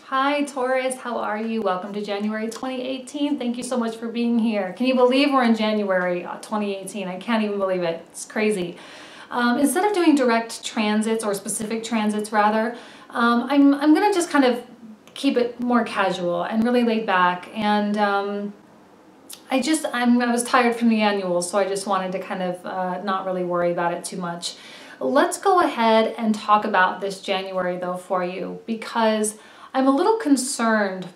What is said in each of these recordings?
Hi Taurus, how are you? Welcome to January 2018. Thank you so much for being here. Can you believe we're in January 2018? I can't even believe it. It's crazy. Instead of doing direct transits, or specific transits rather, I'm going to just kind of keep it more casual and really laid back. And I was tired from the annuals, so I just wanted to kind of not really worry about it too much. Let's go ahead and talk about this January though for you, because I'm a little concerned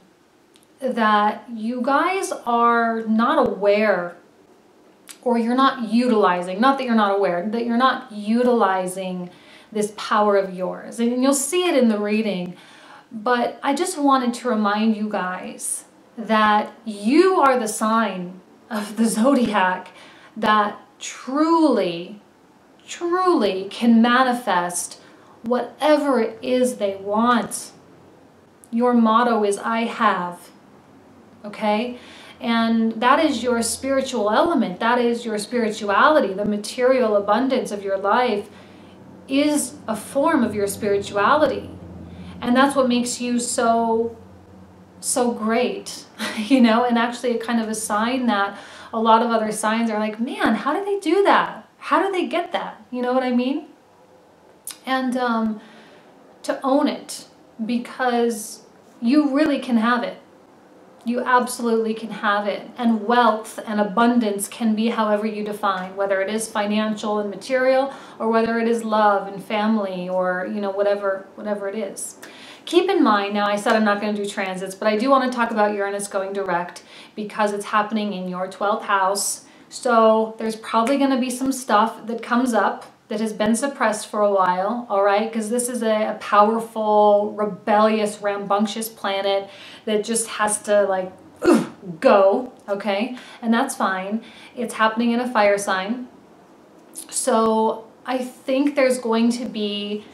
that you guys are not aware, or you're not utilizing, not that you're not aware, that you're not utilizing this power of yours. And you'll see it in the reading, but I just wanted to remind you guys that you are the sign of the zodiac that truly can manifest whatever it is they want. Your motto is I have, okay? And that is your spiritual element. That is your spirituality. The material abundance of your life is a form of your spirituality. And that's what makes you so great, you know, and actually kind of a sign that a lot of other signs are like, man, how do they do that? How do they get that? You know what I mean? And to own it, because you really can have it. You absolutely can have it. And wealth and abundance can be however you define, whether it is financial and material, or whether it is love and family, or, you know, whatever it is. Keep in mind, now I said I'm not going to do transits, but I do want to talk about Uranus going direct because it's happening in your 12th house. So there's probably going to be some stuff that comes up that has been suppressed for a while, all right? Because this is a powerful, rebellious, rambunctious planet that just has to like go, okay? And that's fine. It's happening in a fire sign. So I think there's going to be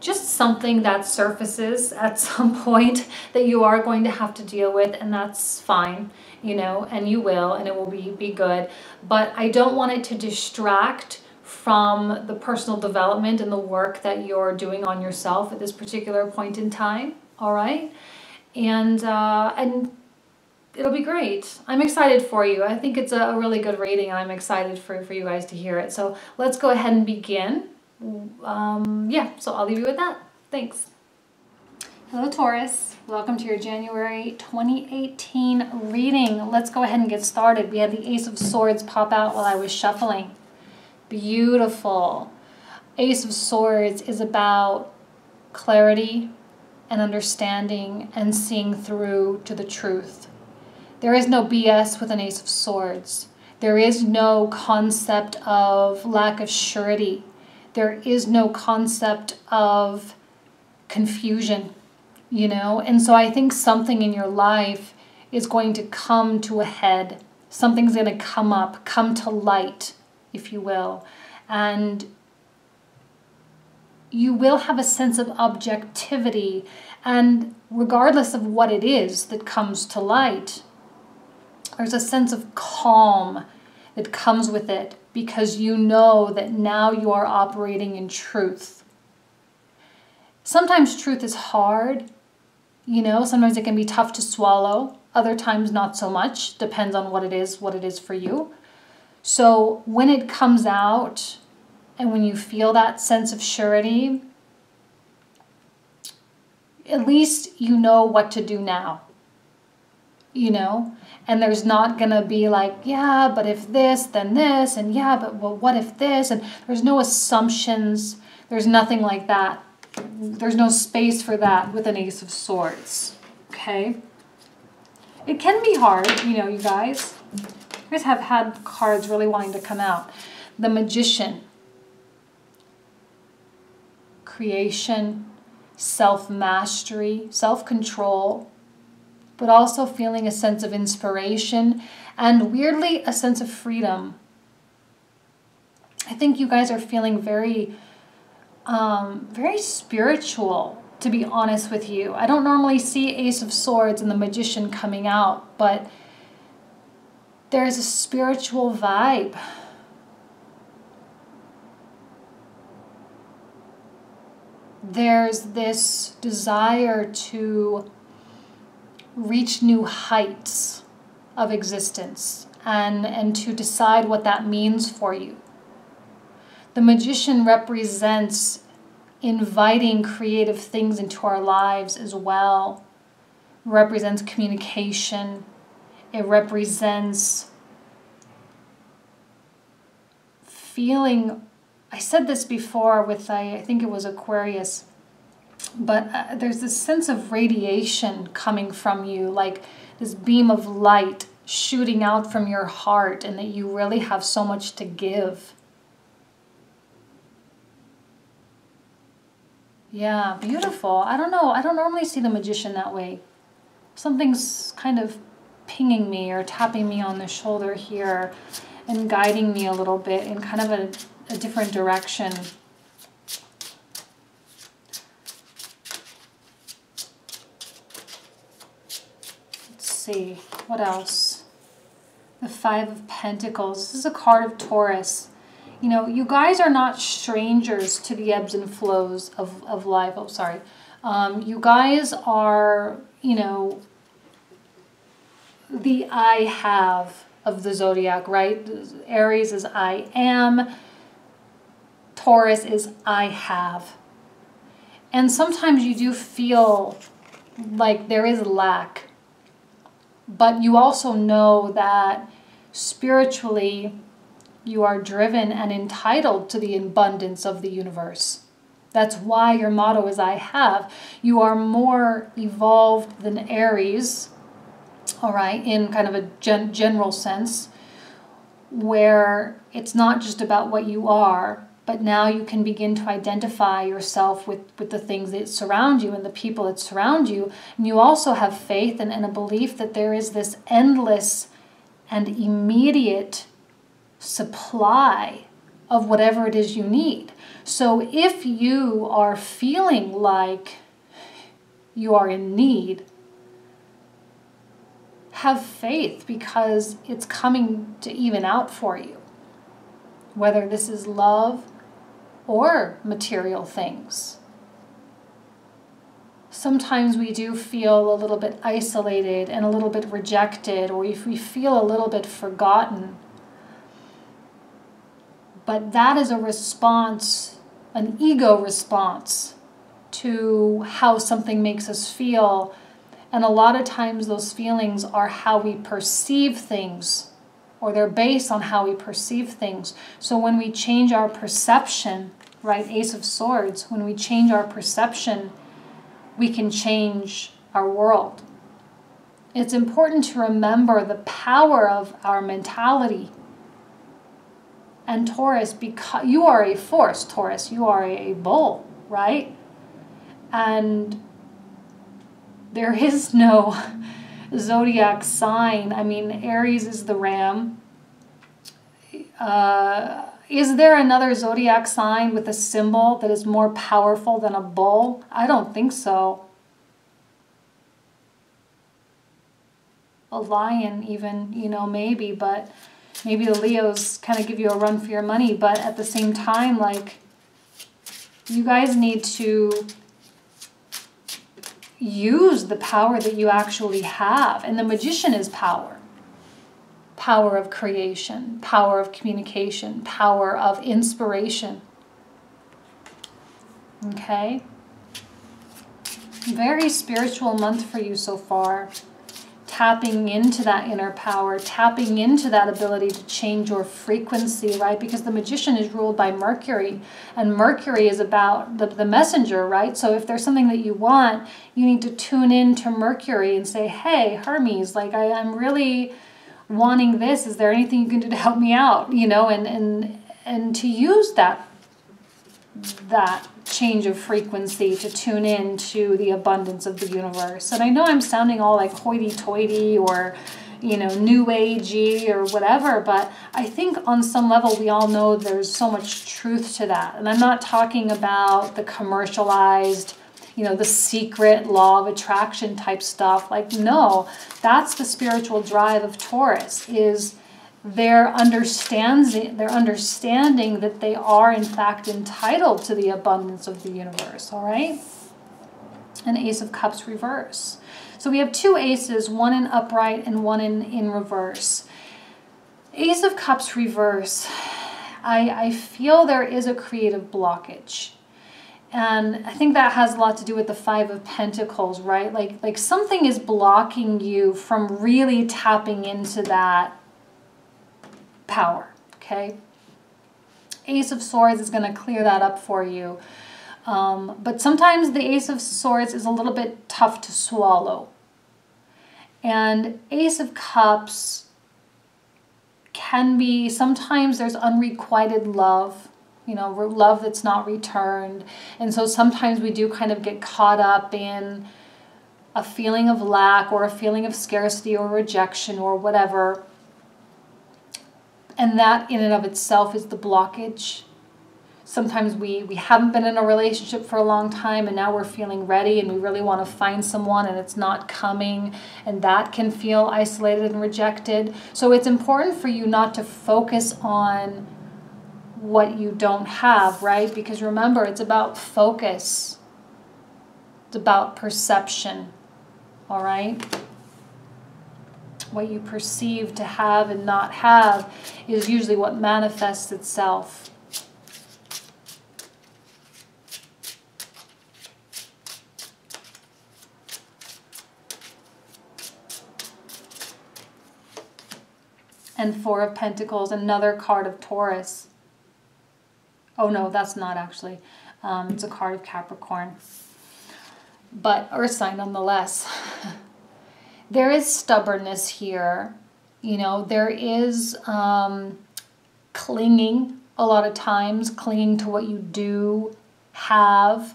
just something that surfaces at some point that you are going to have to deal with, and that's fine, you know, and you will, and it will be good. But I don't want it to distract from the personal development and the work that you're doing on yourself at this particular point in time, all right? And it'll be great. I'm excited for you. I think it's a really good reading, and I'm excited for you guys to hear it. So let's go ahead and begin. Yeah, so I'll leave you with that. Thanks. Hello Taurus, welcome to your January 2018 reading. Let's go ahead and get started. We had the Ace of Swords pop out while I was shuffling. Beautiful. Ace of Swords is about clarity and understanding and seeing through to the truth. There is no BS with an Ace of Swords. There is no concept of lack of surety. There is no concept of confusion, you know? And so I think something in your life is going to come to a head. Something's going to come up, come to light, if you will. And you will have a sense of objectivity. And regardless of what it is that comes to light, there's a sense of calm that comes with it, because you know that now you are operating in truth. Sometimes truth is hard, you know, sometimes it can be tough to swallow, other times not so much, depends on what it is for you. So when it comes out and when you feel that sense of surety, at least you know what to do now, you know? And there's not going to be like, yeah, but if this, then this, and yeah, but well, what if this? And there's no assumptions. There's nothing like that. There's no space for that with an Ace of Swords, okay? It can be hard, you know, you guys. You guys have had cards really wanting to come out. The Magician. Creation, self-mastery, self-control, but also feeling a sense of inspiration and weirdly a sense of freedom. I think you guys are feeling very spiritual, to be honest with you. I don't normally see Ace of Swords and the Magician coming out, but there's a spiritual vibe. There's this desire to reach new heights of existence and to decide what that means for you. The Magician represents inviting creative things into our lives as well. It represents communication. It represents feeling, I said this before with, I think it was Aquarius, but there's this sense of radiation coming from you, like this beam of light shooting out from your heart, and that you really have so much to give. Yeah, beautiful. I don't know. I don't normally see the Magician that way. Something's kind of pinging me or tapping me on the shoulder here and guiding me a little bit in kind of a different direction. Let's see. What else? The Five of Pentacles. This is a card of Taurus. You know, you guys are not strangers to the ebbs and flows of life. Oh, sorry. You guys are, you know, the I have of the zodiac, right? Aries is I am. Taurus is I have. And sometimes you do feel like there is lack. But you also know that spiritually, you are driven and entitled to the abundance of the universe. That's why your motto is I have. You are more evolved than Aries, all right, in kind of a general sense, where it's not just about what you are, but now you can begin to identify yourself with the things that surround you and the people that surround you. And you also have faith and a belief that there is this endless and immediate supply of whatever it is you need. So if you are feeling like you are in need, have faith, because it's coming to even out for you. Whether this is love or material things. Sometimes we do feel a little bit isolated and a little bit rejected, or if we feel a little bit forgotten. But that is a response, an ego response to how something makes us feel. And a lot of times those feelings are how we perceive things, or they're based on how we perceive things. So when we change our perception, right, Ace of Swords, when we change our perception, we can change our world. It's important to remember the power of our mentality. And Taurus, because you are a force, Taurus, you are a bull, right? And there is no zodiac sign. I mean, Aries is the ram. Is there another zodiac sign with a symbol that is more powerful than a bull? I don't think so. A lion even, you know, maybe, but maybe the Leos kind of give you a run for your money. But at the same time, like, you guys need to use the power that you actually have. And the Magician is power. Power of creation, power of communication, power of inspiration. Okay? Very spiritual month for you so far. Tapping into that inner power, tapping into that ability to change your frequency, right? Because the Magician is ruled by Mercury, and Mercury is about the messenger, right? So if there's something that you want, you need to tune in to Mercury and say, hey, Hermes, like I'm really wanting this. Is there anything you can do to help me out? You know, and to use that change of frequency to tune in to the abundance of the universe. And I know I'm sounding all like hoity-toity or, you know, new agey or whatever, but I think on some level we all know there's so much truth to that. And I'm not talking about the commercialized, you know, the secret law of attraction type stuff. Like, no, that's the spiritual drive of Taurus, is their understanding that they are in fact entitled to the abundance of the universe, all right? and Ace of Cups reverse. So we have two aces, one in upright and one in reverse. Ace of Cups reverse, I feel there is a creative blockage. And I think that has a lot to do with the Five of Pentacles, right? Like something is blocking you from really tapping into that power, okay? Ace of Swords is going to clear that up for you. But sometimes the Ace of Swords is a little bit tough to swallow. And Ace of Cups can be, sometimes there's unrequited love, you know, love that's not returned. And so sometimes we do kind of get caught up in a feeling of lack or a feeling of scarcity or rejection or whatever. And that in and of itself is the blockage. Sometimes we haven't been in a relationship for a long time and now we're feeling ready and we really want to find someone and it's not coming, and that can feel isolated and rejected. So it's important for you not to focus on what you don't have, right? Because remember, it's about focus. It's about perception, all right? What you perceive to have and not have is usually what manifests itself. And Four of Pentacles, another card of Taurus. Oh no, that's not actually. It's a card of Capricorn. But Earth sign nonetheless. There is stubbornness here. You know, there is clinging a lot of times, clinging to what you do have.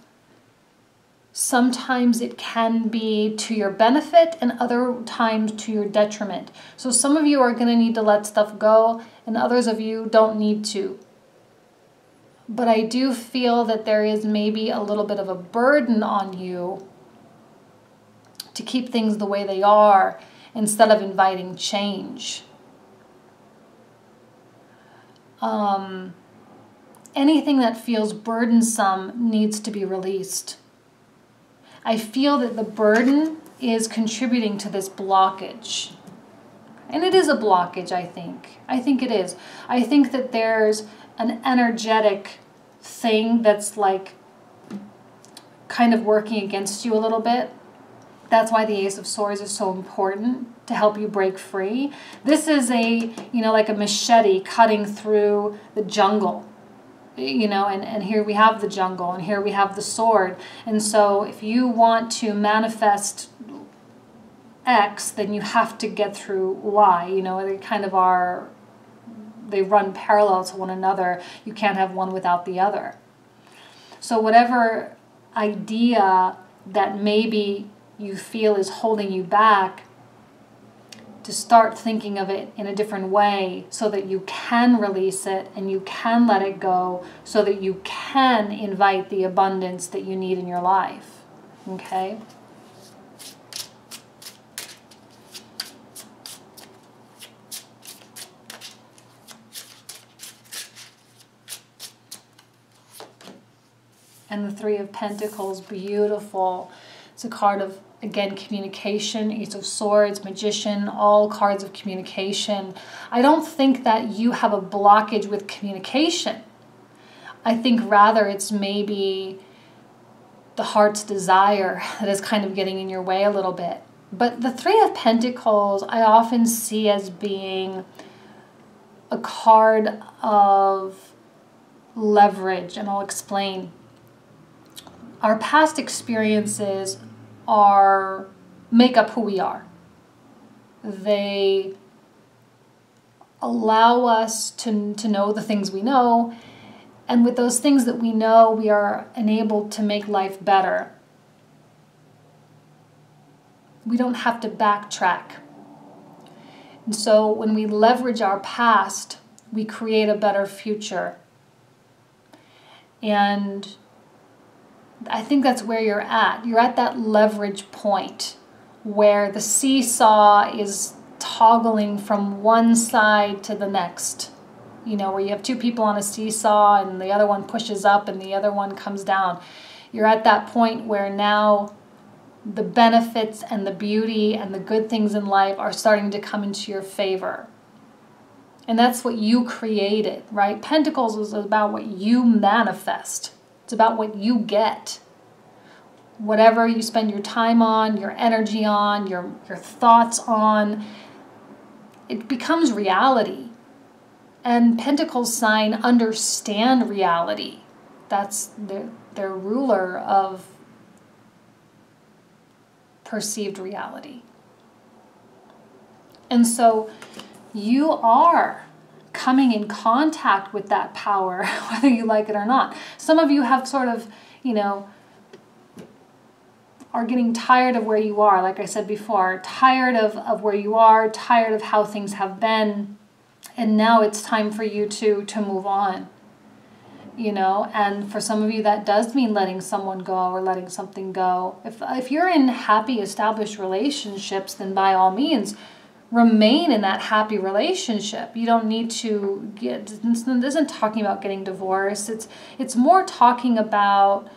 Sometimes it can be to your benefit and other times to your detriment. So some of you are going to need to let stuff go and others of you don't need to. But I do feel that there is maybe a little bit of a burden on you to keep things the way they are instead of inviting change. Anything that feels burdensome needs to be released. I feel that the burden is contributing to this blockage. And it is a blockage, I think. I think it is. I think that there's an energetic thing that's like kind of working against you a little bit. That's why the Ace of Swords is so important, to help you break free. This is a, you know, like a machete cutting through the jungle. You know, and here we have the jungle, and here we have the sword. And so if you want to manifest X, then you have to get through Y. You know, they kind of are, they run parallel to one another. You can't have one without the other. So whatever idea that maybe you feel is holding you back, to start thinking of it in a different way so that you can release it and you can let it go so that you can invite the abundance that you need in your life. Okay? And the Three of Pentacles, beautiful. It's a card of, again, communication. Ace of Swords, Magician, all cards of communication. I don't think that you have a blockage with communication. I think rather it's maybe the heart's desire that is kind of getting in your way a little bit. But the Three of Pentacles I often see as being a card of leverage, and I'll explain. Our past experiences make up who we are. They allow us to know the things we know, and with those things that we know, we are enabled to make life better. We don't have to backtrack. And so when we leverage our past, we create a better future. And I think that's where you're at. You're at that leverage point where the seesaw is toggling from one side to the next. You know, where you have two people on a seesaw and the other one pushes up and the other one comes down. You're at that point where now the benefits and the beauty and the good things in life are starting to come into your favor. And that's what you created, right? Pentacles is about what you manifest. It's about what you get. Whatever you spend your time on, your energy on, your thoughts on, it becomes reality. And Pentacles sign understand reality. That's their ruler of perceived reality. And so you are coming in contact with that power, whether you like it or not. Some of you have sort of, you know, are getting tired of where you are, like I said before, tired of where you are, tired of how things have been, and now it's time for you to move on. You know, and for some of you that does mean letting someone go or letting something go. If you're in happy established relationships, then by all means remain in that happy relationship. You don't need to get, this isn't talking about getting divorced. It's more talking about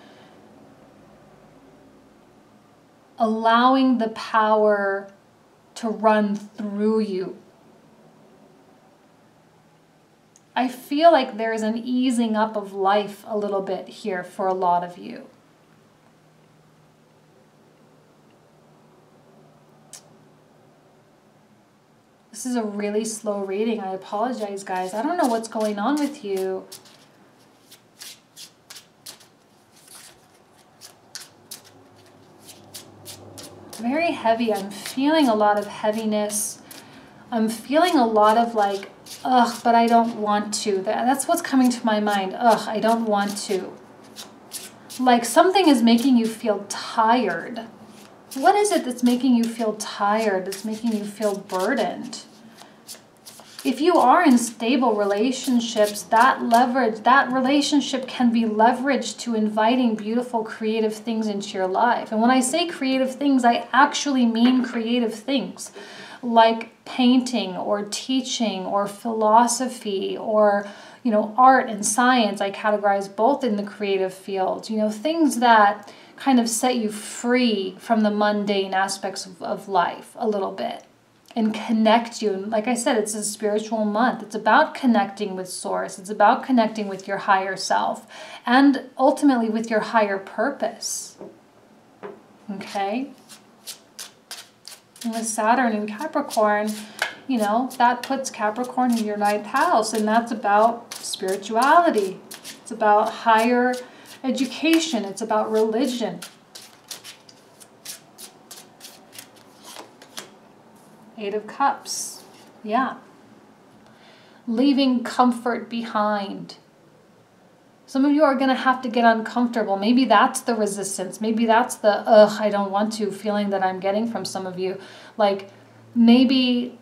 allowing the power to run through you. I feel like there's an easing up of life a little bit here for a lot of you. This is a really slow reading. I apologize, guys. I don't know what's going on with you. Very heavy. I'm feeling a lot of heaviness. I'm feeling a lot of like, ugh, but I don't want to. That's what's coming to my mind. Ugh, I don't want to. Like something is making you feel tired. What is it that's making you feel tired, that's making you feel burdened? If you are in stable relationships, that relationship can be leveraged to inviting beautiful, creative things into your life. And when I say creative things, I actually mean creative things. Like painting or teaching or philosophy or, you know, art and science. I categorize both in the creative field. You know, things that kind of set you free from the mundane aspects of life a little bit and connect you. And like I said, it's a spiritual month. It's about connecting with Source. It's about connecting with your higher self and ultimately with your higher purpose. Okay? And with Saturn in Capricorn, you know, that puts Capricorn in your 9th house, and that's about spirituality. It's about higher education. It's about religion. 8 of Cups. Yeah. Leaving comfort behind. Some of you are going to have to get uncomfortable. Maybe that's the resistance. Maybe that's the, ugh, I don't want to feeling that I'm getting from some of you. Like, maybe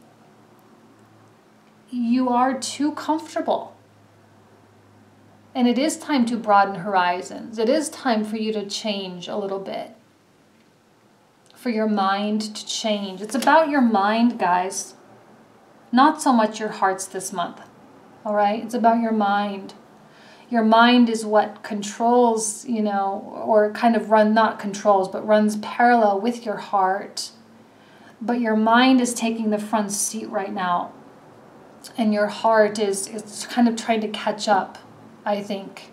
you are too comfortable. And it is time to broaden horizons. It is time for you to change a little bit. For your mind to change. It's about your mind, guys. Not so much your hearts this month. All right? It's about your mind. Your mind is what controls, you know, or kind of not controls, but runs parallel with your heart. But your mind is taking the front seat right now. And your heart is kind of trying to catch up, I think.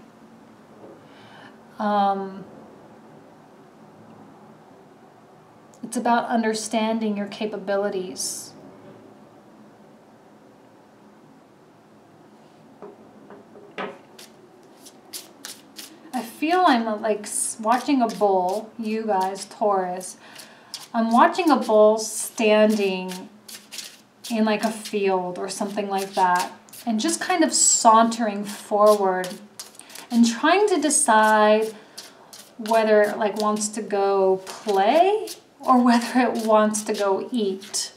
It's about understanding your capabilities. I feel I'm like watching a bull, you guys, Taurus. I'm watching a bull standing in like a field or something like that, and just kind of sauntering forward and trying to decide whether it like wants to go play or whether it wants to go eat.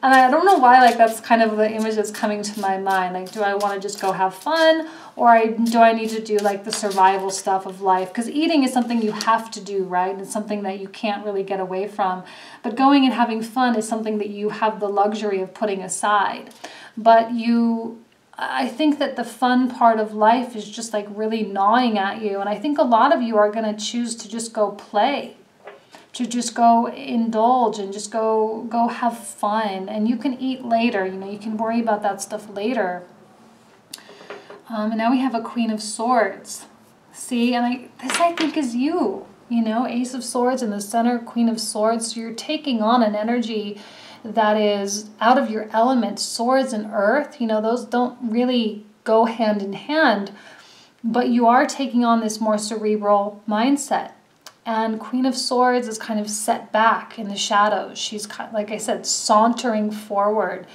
And I don't know why, like, that's kind of the image that's coming to my mind. Like, do I want to just go have fun, or do I need to do, like, the survival stuff of life? Because eating is something you have to do, right? It's something that you can't really get away from. But going and having fun is something that you have the luxury of putting aside. But I think that the fun part of life is just, like, really gnawing at you. And I think a lot of you are going to choose to just go play. to just go indulge and just go have fun. And you can eat later, you know, you can worry about that stuff later. And now we have a Queen of Swords. See, and this I think is you, you know, Ace of Swords in the center, Queen of Swords. So you're taking on an energy that is out of your element. Swords and earth, you know, those don't really go hand in hand, but you are taking on this more cerebral mindset. And Queen of Swords is kind of set back in the shadows. She's, like I said, sauntering forward,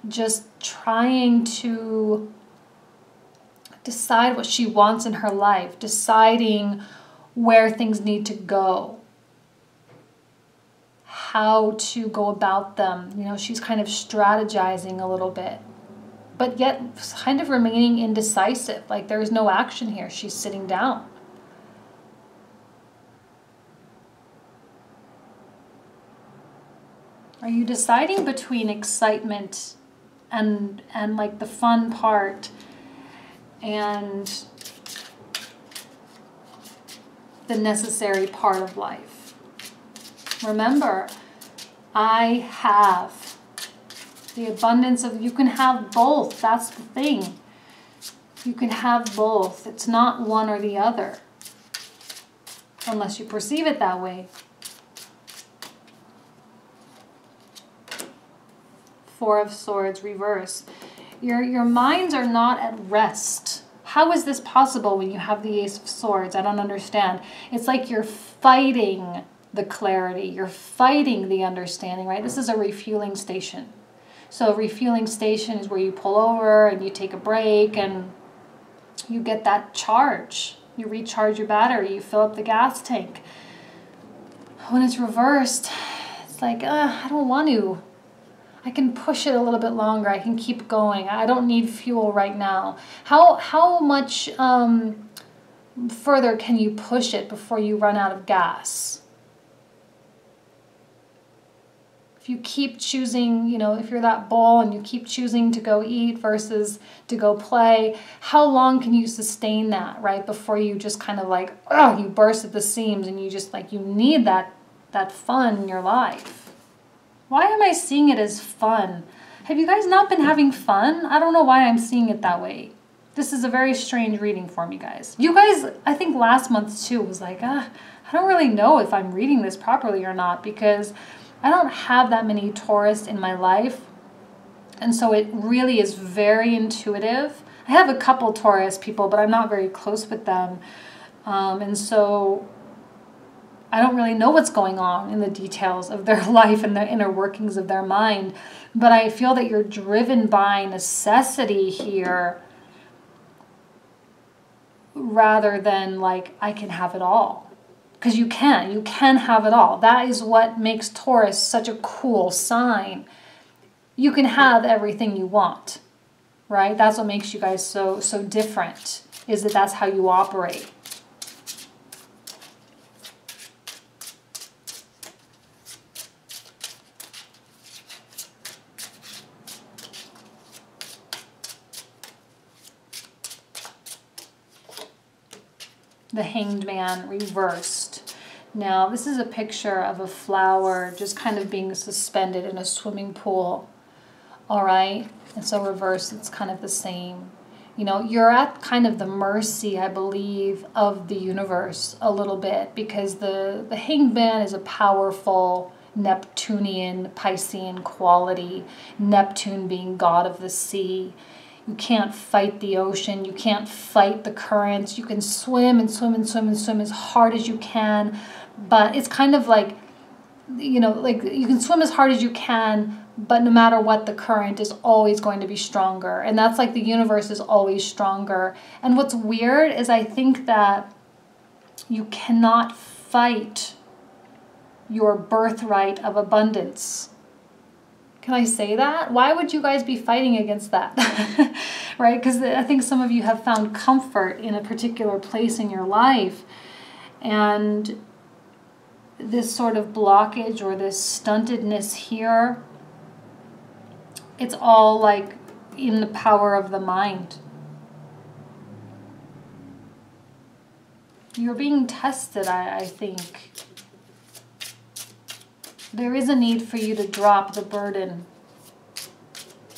just trying to decide what she wants in her life, deciding where things need to go, how to go about them. You know, she's kind of strategizing a little bit, but yet kind of remaining indecisive. Like there is no action here. She's sitting down. Are you deciding between excitement and like the fun part and the necessary part of life? Remember, I have the abundance of, you can have both. That's the thing. You can have both. It's not one or the other, unless you perceive it that way. Four of Swords reverse. Your minds are not at rest. How is this possible when you have the Ace of Swords? I don't understand. It's like you're fighting the clarity. You're fighting the understanding, right? This is a refueling station. So a refueling station is where you pull over and you take a break and you get that charge. You recharge your battery. You fill up the gas tank. When it's reversed, it's like, I don't want to. I can push it a little bit longer. I can keep going. I don't need fuel right now. How much further can you push it before you run out of gas? If you keep choosing, you know, if you're that bull and you keep choosing to go eat versus to go play, how long can you sustain that, right? Before you just kind of like, oh, you burst at the seams and you just like, you need that fun in your life. Why am I seeing it as fun? Have you guys not been having fun? I don't know why I'm seeing it that way. This is a very strange reading for me, guys. You guys, I think last month too, was like, I don't really know if I'm reading this properly or not, because I don't have that many Taurus in my life. And so it really is very intuitive. I have a couple Taurus people, but I'm not very close with them. And so I don't really know what's going on in the details of their life and the inner workings of their mind. But I feel that you're driven by necessity here rather than like, I can have it all. Because you can have it all. That is what makes Taurus such a cool sign. You can have everything you want, right? That's what makes you guys so different, is that that's how you operate. The Hanged Man reversed. Now, this is a picture of a flower just kind of being suspended in a swimming pool. All right? And so reversed, it's kind of the same. You know, you're at kind of the mercy, I believe, of the universe a little bit, because the Hanged Man is a powerful Neptunian, Piscean quality. Neptune being god of the sea. You can't fight the ocean. You can't fight the currents. You can swim and swim and swim and swim as hard as you can. But it's kind of like, you know, like you can swim as hard as you can, but no matter what, the current is always going to be stronger. And that's like the universe is always stronger. And what's weird is I think that you cannot fight your birthright of abundance. Can I say that? Why would you guys be fighting against that? Right? Because I think some of you have found comfort in a particular place in your life. And this sort of blockage or this stuntedness here, it's all like in the power of the mind. You're being tested, I think. There is a need for you to drop the burden,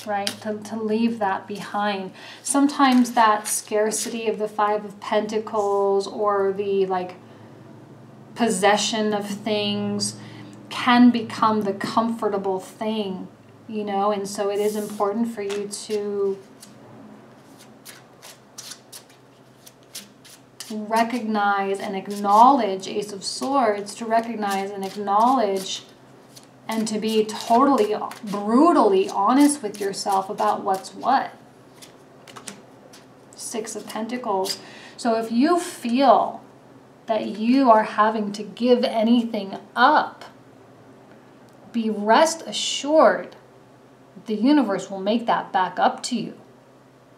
right? To leave that behind. Sometimes that scarcity of the Five of Pentacles or the like possession of things can become the comfortable thing, you know, and so it is important for you to recognize and acknowledge, Ace of Swords, to recognize and acknowledge and to be totally, brutally honest with yourself about what's what. Six of Pentacles. So if you feel that you are having to give anything up, be rest assured the universe will make that back up to you,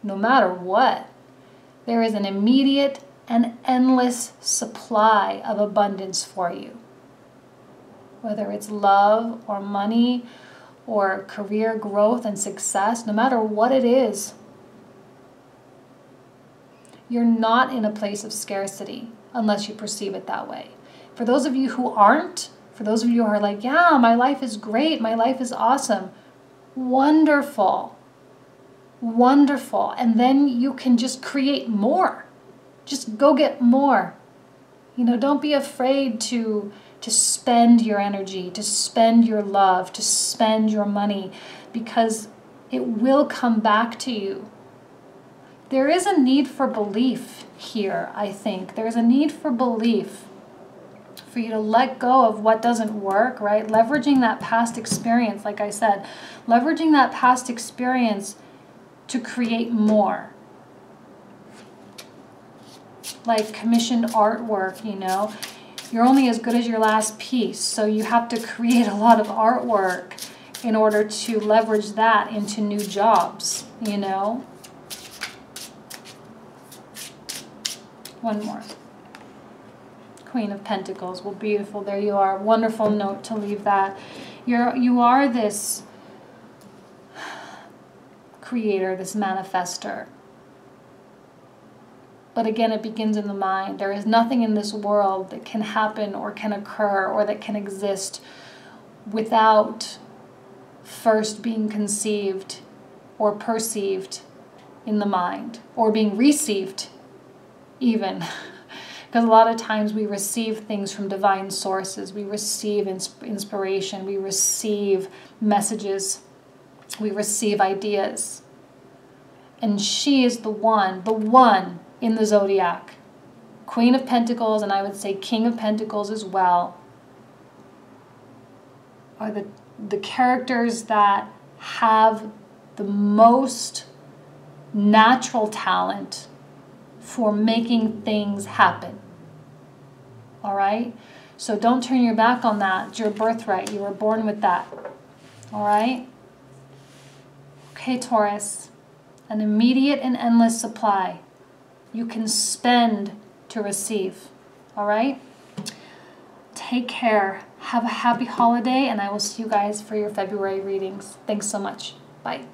no matter what. There is an immediate and endless supply of abundance for you. Whether it's love or money or career growth and success, no matter what it is, you're not in a place of scarcity unless you perceive it that way. For those of you who aren't, for those of you who are like, yeah, my life is great, my life is awesome, wonderful, wonderful. And then you can just create more. Just go get more. You know, don't be afraid to spend your energy, to spend your love, to spend your money, because it will come back to you. There is a need for belief here, I think. There's a need for belief, for you to let go of what doesn't work, right? Leveraging that past experience, like I said, leveraging that past experience to create more. Like commissioned artwork, you know. You're only as good as your last piece, so you have to create a lot of artwork in order to leverage that into new jobs, you know. One more. Queen of Pentacles. Well, beautiful. There you are. Wonderful note to leave that. You are this creator, this manifester. But again, it begins in the mind. There is nothing in this world that can happen or can occur or that can exist without first being conceived or perceived in the mind, or being received even. Because a lot of times we receive things from divine sources. We receive inspiration. We receive messages. We receive ideas. And she is the one in the zodiac. Queen of Pentacles, and I would say King of Pentacles as well, are the characters that have the most natural talent for making things happen. All right? So don't turn your back on that. It's your birthright. You were born with that. All right? Okay, Taurus. An immediate and endless supply. You can spend to receive. All right? Take care. Have a happy holiday, and I will see you guys for your February readings. Thanks so much. Bye.